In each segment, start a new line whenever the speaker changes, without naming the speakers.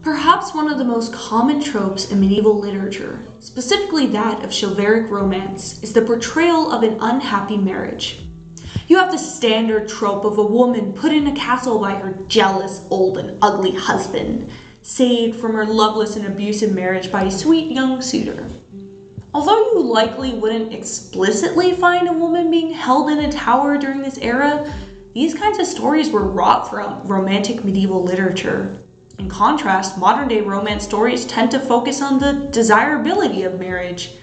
Perhaps one of the most common tropes in medieval literature, specifically that of chivalric romance, is the portrayal of an unhappy marriage. You have the standard trope of a woman put in a castle by her jealous, old, and ugly husband, saved from her loveless and abusive marriage by a sweet young suitor. Although you likely wouldn't explicitly find a woman being held in a tower during this era, these kinds of stories were wrought from romantic medieval literature. In contrast, modern-day romance stories tend to focus on the desirability of marriage.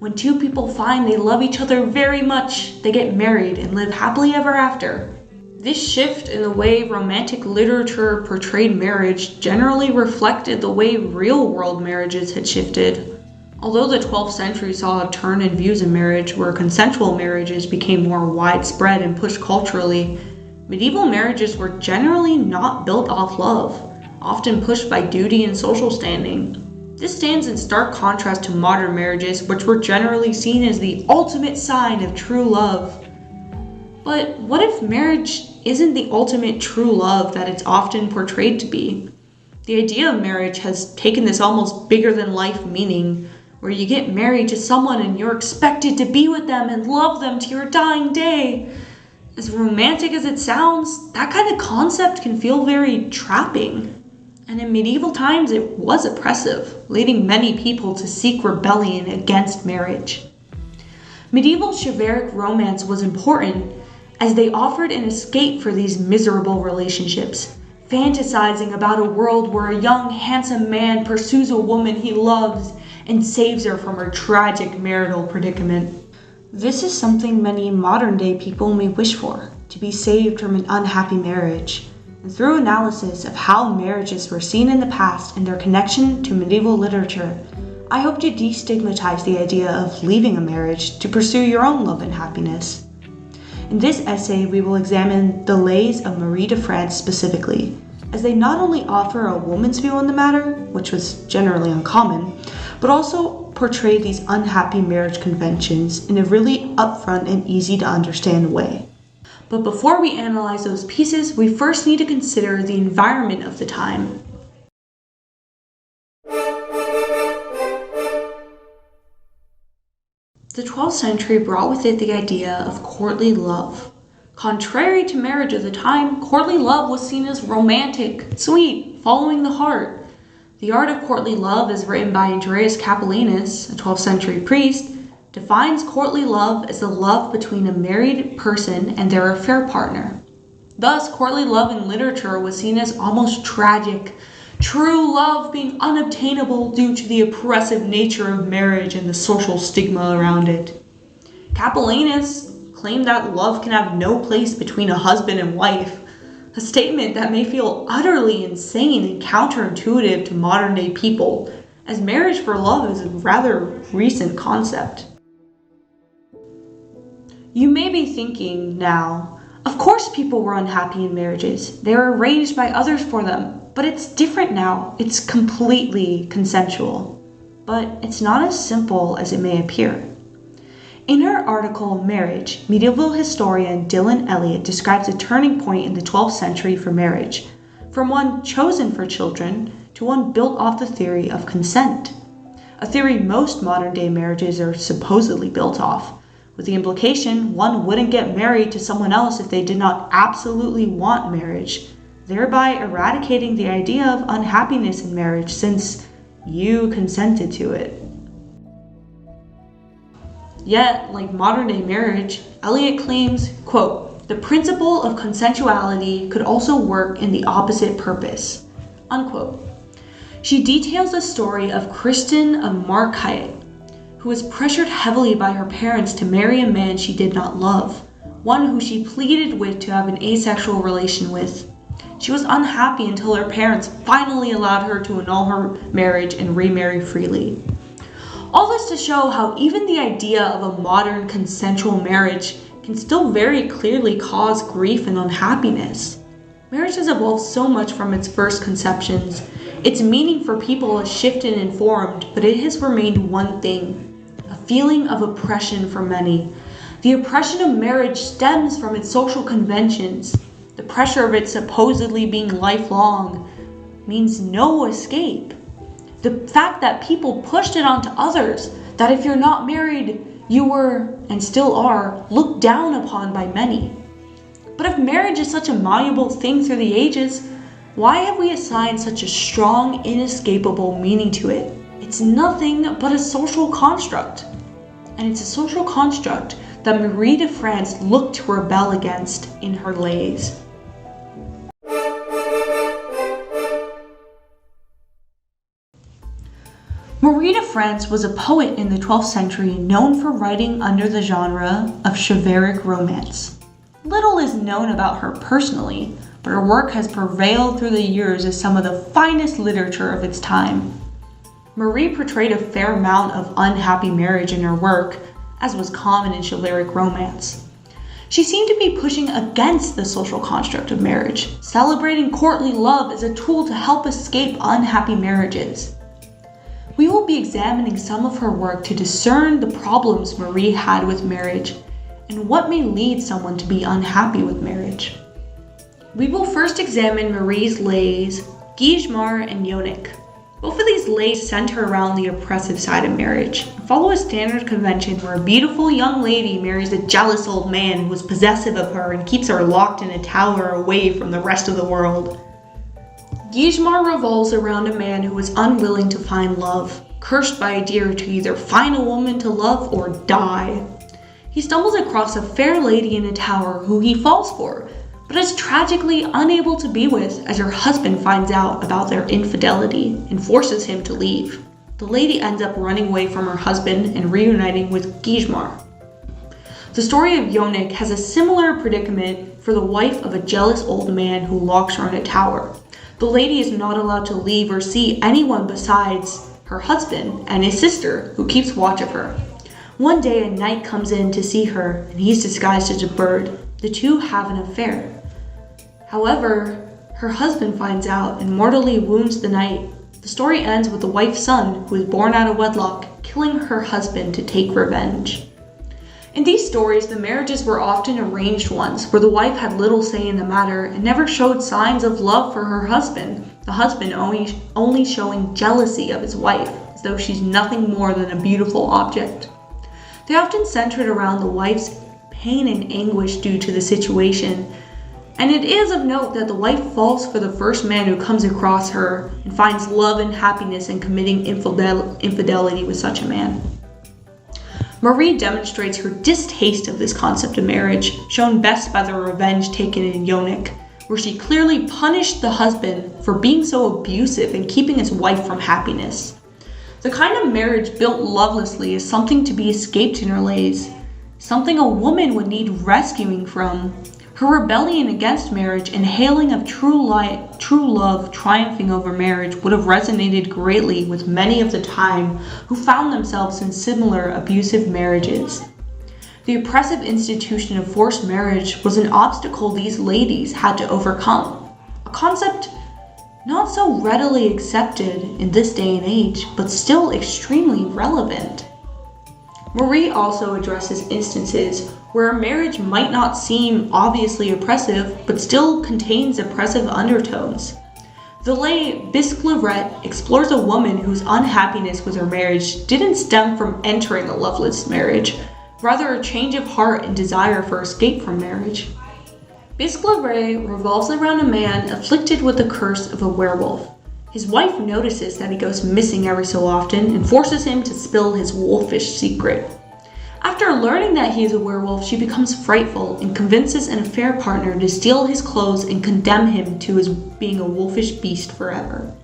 When two people find they love each other very much, they get married and live happily ever after. This shift in the way romantic literature portrayed marriage generally reflected the way real-world marriages had shifted. Although the 12th century saw a turn in views in marriage where consensual marriages became more widespread and pushed culturally, medieval marriages were generally not built off love, often pushed by duty and social standing. This stands in stark contrast to modern marriages, which were generally seen as the ultimate sign of true love. But what if marriage isn't the ultimate true love that it's often portrayed to be? The idea of marriage has taken this almost bigger-than-life meaning, where you get married to someone and you're expected to be with them and love them to your dying day. As romantic as it sounds, that kind of concept can feel very trapping. And in medieval times, it was oppressive, leading many people to seek rebellion against marriage. Medieval chivalric romance was important as they offered an escape for these miserable relationships, fantasizing about a world where a young, handsome man pursues a woman he loves and saves her from her tragic marital predicament. This is something many modern-day people may wish for, to be saved from an unhappy marriage. And through analysis of how marriages were seen in the past and their connection to medieval literature, I hope to destigmatize the idea of leaving a marriage to pursue your own love and happiness. In this essay, we will examine the Lais of Marie de France specifically, as they not only offer a woman's view on the matter, which was generally uncommon, but also portray these unhappy marriage conventions in a really upfront and easy to understand way. But before we analyze those pieces, we first need to consider the environment of the time. The 12th century brought with it the idea of courtly love. Contrary to marriage of the time, courtly love was seen as romantic, sweet, following the heart. The Art of Courtly Love, as written by Andreas Capellanus, a 12th century priest, defines courtly love as the love between a married person and their affair partner. Thus, courtly love in literature was seen as almost tragic, true love being unobtainable due to the oppressive nature of marriage and the social stigma around it. Capellanus claimed that love can have no place between a husband and wife, a statement that may feel utterly insane and counterintuitive to modern-day people, as marriage for love is a rather recent concept. You may be thinking now, of course people were unhappy in marriages. They were arranged by others for them, but it's different now. It's completely consensual. But it's not as simple as it may appear. In her article, Marriage, medieval historian Dylan Elliott describes a turning point in the 12th century for marriage, from one chosen for children to one built off the theory of consent, a theory most modern-day marriages are supposedly built off, with the implication one wouldn't get married to someone else if they did not absolutely want marriage, thereby eradicating the idea of unhappiness in marriage since you consented to it. Yet, like modern-day marriage, Eliot claims, quote, "The principle of consensuality could also work in the opposite purpose," unquote. She details the story of Kristen of Marquette, who was pressured heavily by her parents to marry a man she did not love, one who she pleaded with to have an asexual relation with. She was unhappy until her parents finally allowed her to annul her marriage and remarry freely. All this to show how even the idea of a modern consensual marriage can still very clearly cause grief and unhappiness. Marriage has evolved so much from its first conceptions. Its meaning for people has shifted and formed, but it has remained one thing: a feeling of oppression for many. The oppression of marriage stems from its social conventions, the pressure of it supposedly being lifelong. means no escape. The fact that people pushed it onto others, that if you're not married, you were, and still are, looked down upon by many. But if marriage is such a malleable thing through the ages, why have we assigned such a strong, inescapable meaning to it? It's nothing but a social construct. And it's a social construct that Marie de France looked to rebel against in her Lais. Marie de France was a poet in the 12th century known for writing under the genre of chivalric romance. Little is known about her personally, but her work has prevailed through the years as some of the finest literature of its time. Marie portrayed a fair amount of unhappy marriage in her work, as was common in chivalric romance. She seemed to be pushing against the social construct of marriage, celebrating courtly love as a tool to help escape unhappy marriages. We will be examining some of her work to discern the problems Marie had with marriage and what may lead someone to be unhappy with marriage. We will first examine Marie's Lais, Guigemar, and Eunuch. Both of these Lais center around the oppressive side of marriage and follow a standard convention where a beautiful young lady marries a jealous old man who is possessive of her and keeps her locked in a tower away from the rest of the world. Guigemar revolves around a man who is unwilling to find love, cursed by a deer to either find a woman to love or die. He stumbles across a fair lady in a tower who he falls for, but is tragically unable to be with as her husband finds out about their infidelity and forces him to leave. The lady ends up running away from her husband and reuniting with Guigemar. The story of Eunuch has a similar predicament for the wife of a jealous old man who locks her in a tower. The lady is not allowed to leave or see anyone besides her husband and his sister, who keeps watch of her. One day a knight comes in to see her, and he's disguised as a bird. The two have an affair. However, her husband finds out and mortally wounds the knight. The story ends with the wife's son, who is born out of wedlock, killing her husband to take revenge. In these stories, the marriages were often arranged ones, where the wife had little say in the matter and never showed signs of love for her husband, the husband only showing jealousy of his wife, as though she's nothing more than a beautiful object. They often centered around the wife's pain and anguish due to the situation, and it is of note that the wife falls for the first man who comes across her and finds love and happiness in committing infidelity with such a man. Marie demonstrates her distaste of this concept of marriage, shown best by the revenge taken in Eunuch, where she clearly punished the husband for being so abusive and keeping his wife from happiness. The kind of marriage built lovelessly is something to be escaped in her Lais, something a woman would need rescuing from. Her rebellion against marriage and hailing of true love triumphing over marriage would have resonated greatly with many of the time who found themselves in similar abusive marriages. The oppressive institution of forced marriage was an obstacle these ladies had to overcome, a concept not so readily accepted in this day and age, but still extremely relevant. Marie also addresses instances where a marriage might not seem obviously oppressive, but still contains oppressive undertones. The Lais Biscleret explores a woman whose unhappiness with her marriage didn't stem from entering a loveless marriage, rather a change of heart and desire for escape from marriage. Biscleret revolves around a man afflicted with the curse of a werewolf. His wife notices that he goes missing every so often and forces him to spill his wolfish secret. After learning that he is a werewolf, she becomes frightful and convinces an affair partner to steal his clothes and condemn him to his being a wolfish beast forever.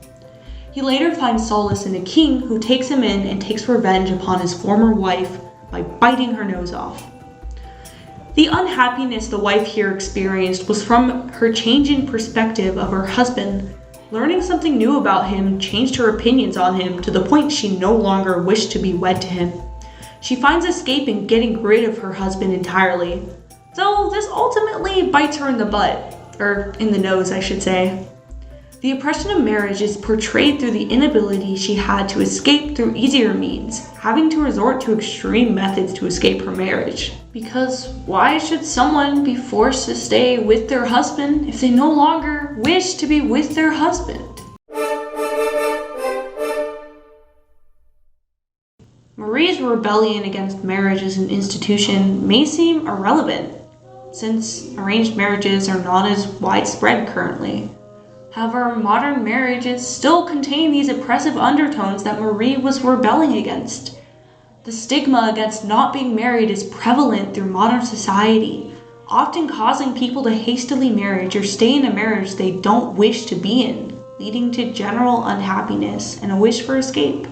He later finds solace in a king who takes him in and takes revenge upon his former wife by biting her nose off. The unhappiness the wife here experienced was from her change in perspective of her husband. Learning something new about him changed her opinions on him to the point she no longer wished to be wed to him. She finds escape in getting rid of her husband entirely, though this ultimately bites her in the butt, or in the nose, I should say. The oppression of marriage is portrayed through the inability she had to escape through easier means, having to resort to extreme methods to escape her marriage. Because why should someone be forced to stay with their husband if they no longer wish to be with their husband? Marie's rebellion against marriage as an institution may seem irrelevant, since arranged marriages are not as widespread currently. However, modern marriages still contain these oppressive undertones that Marie was rebelling against. The stigma against not being married is prevalent through modern society, often causing people to hastily marry or stay in a marriage they don't wish to be in, leading to general unhappiness and a wish for escape.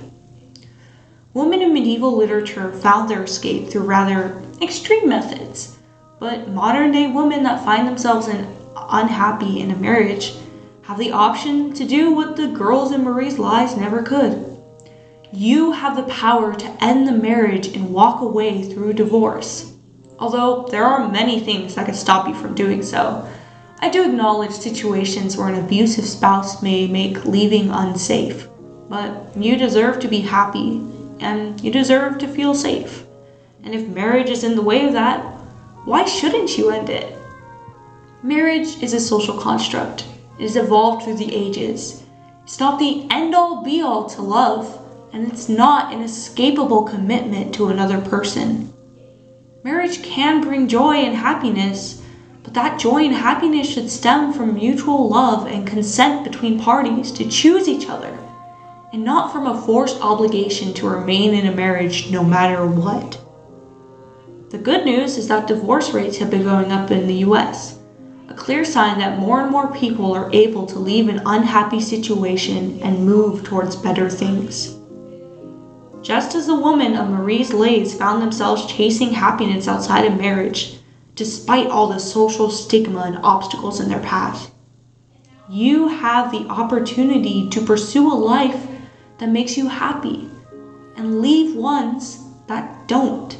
Women in medieval literature found their escape through rather extreme methods, but modern-day women that find themselves unhappy in a marriage have the option to do what the girls in Marie's Lais never could. You have the power to end the marriage and walk away through divorce. Although there are many things that could stop you from doing so, I do acknowledge situations where an abusive spouse may make leaving unsafe, but you deserve to be happy and you deserve to feel safe. And if marriage is in the way of that, why shouldn't you end it? Marriage is a social construct. It has evolved through the ages. It's not the end-all be-all to love, and it's not an escapable commitment to another person. Marriage can bring joy and happiness, but that joy and happiness should stem from mutual love and consent between parties to choose each other, and not from a forced obligation to remain in a marriage no matter what. The good news is that divorce rates have been going up in the US, a clear sign that more and more people are able to leave an unhappy situation and move towards better things. Just as the women of Marie's Lais found themselves chasing happiness outside of marriage, despite all the social stigma and obstacles in their path, you have the opportunity to pursue a life that makes you happy and leave ones that don't.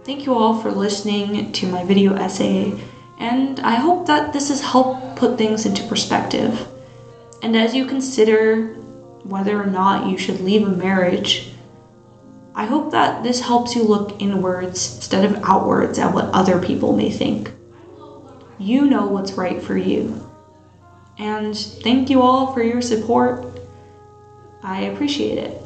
Thank you all for listening to my video essay, and I hope that this has helped put things into perspective. And as you consider whether or not you should leave a marriage, I hope that this helps you look inwards instead of outwards at what other people may think. You know what's right for you. And thank you all for your support. I appreciate it.